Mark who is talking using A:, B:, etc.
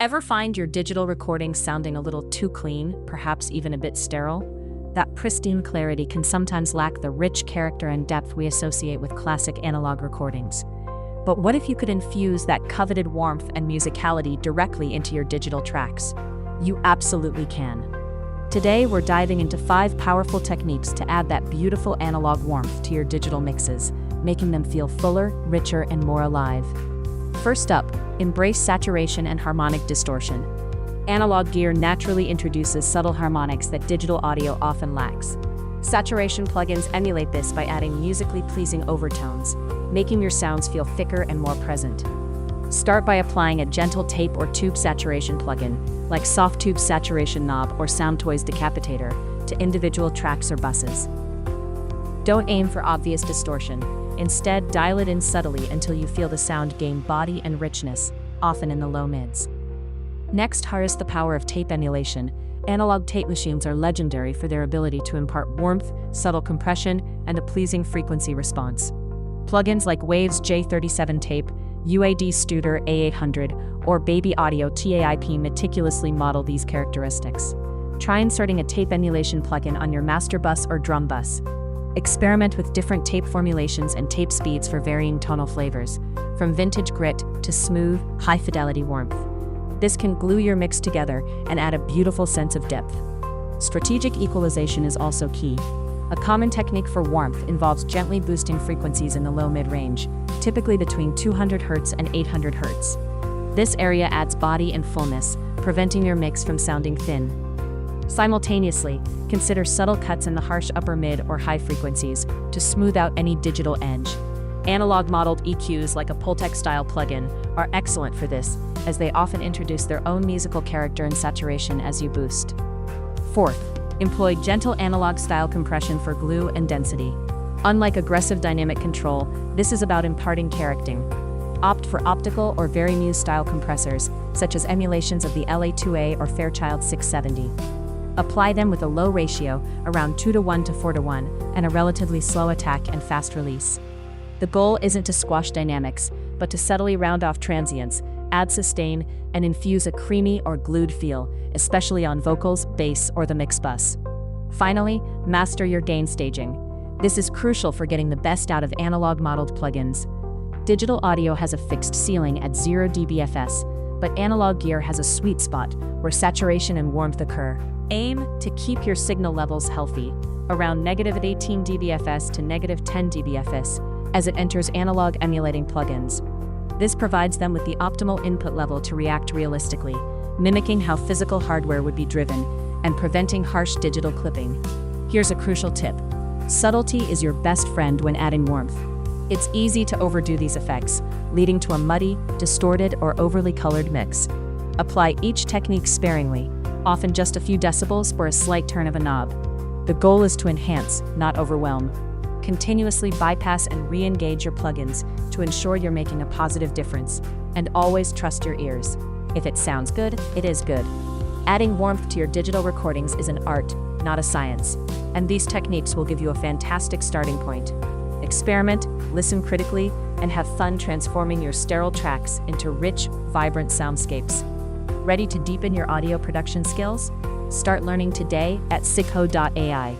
A: Ever find your digital recordings sounding a little too clean, perhaps even a bit sterile? That pristine clarity can sometimes lack the rich character and depth we associate with classic analog recordings. But what if you could infuse that coveted warmth and musicality directly into your digital tracks? You absolutely can. Today, we're diving into 5 powerful techniques to add that beautiful analog warmth to your digital mixes, making them feel fuller, richer, and more alive. First up, embrace saturation and harmonic distortion. Analog gear naturally introduces subtle harmonics that digital audio often lacks. Saturation plugins emulate this by adding musically pleasing overtones, making your sounds feel thicker and more present. Start by applying a gentle tape or tube saturation plugin, like Soft Tube Saturation Knob or SoundToys Decapitator, to individual tracks or buses. Don't aim for obvious distortion. Instead, dial it in subtly until you feel the sound gain body and richness, often in the low mids. Next, harness the power of tape emulation. Analog tape machines are legendary for their ability to impart warmth, subtle compression, and a pleasing frequency response. Plugins like Waves J37 Tape, UAD Studer A800, or Baby Audio TAIP meticulously model these characteristics. Try inserting a tape emulation plugin on your master bus or drum bus. Experiment with different tape formulations and tape speeds for varying tonal flavors, from vintage grit to smooth, high-fidelity warmth. This can glue your mix together and add a beautiful sense of depth. Strategic equalization is also key. A common technique for warmth involves gently boosting frequencies in the low-mid range, typically between 200 Hz and 800 Hz. This area adds body and fullness, preventing your mix from sounding thin. Simultaneously, consider subtle cuts in the harsh upper mid or high frequencies to smooth out any digital edge. Analog modeled EQs like a Pultec-style plugin are excellent for this, as they often introduce their own musical character and saturation as you boost. Fourth, employ gentle analog-style compression for glue and density. Unlike aggressive dynamic control, this is about imparting character. Opt for optical or very Muse-style compressors, such as emulations of the LA2A or Fairchild 670. Apply them with a low ratio, around 2:1 to 4:1, and a relatively slow attack and fast release. The goal isn't to squash dynamics, but to subtly round off transients, add sustain, and infuse a creamy or glued feel, especially on vocals, bass, or the mix bus. Finally, master your gain staging. This is crucial for getting the best out of analog-modeled plugins. Digital audio has a fixed ceiling at 0 dBFS, but analog gear has a sweet spot where saturation and warmth occur. Aim to keep your signal levels healthy, around -18 dBFS to -10 dBFS, as it enters analog emulating plugins. This provides them with the optimal input level to react realistically, mimicking how physical hardware would be driven and preventing harsh digital clipping. Here's a crucial tip. Subtlety is your best friend when adding warmth. It's easy to overdo these effects, leading to a muddy, distorted, or overly colored mix. Apply each technique sparingly, often just a few decibels or a slight turn of a knob. The goal is to enhance, not overwhelm. Continuously bypass and re-engage your plugins to ensure you're making a positive difference, and always trust your ears. If it sounds good, it is good. Adding warmth to your digital recordings is an art, not a science, and these techniques will give you a fantastic starting point. Experiment, listen critically, and have fun transforming your sterile tracks into rich, vibrant soundscapes. Ready to deepen your audio production skills? Start learning today at Sikho.ai.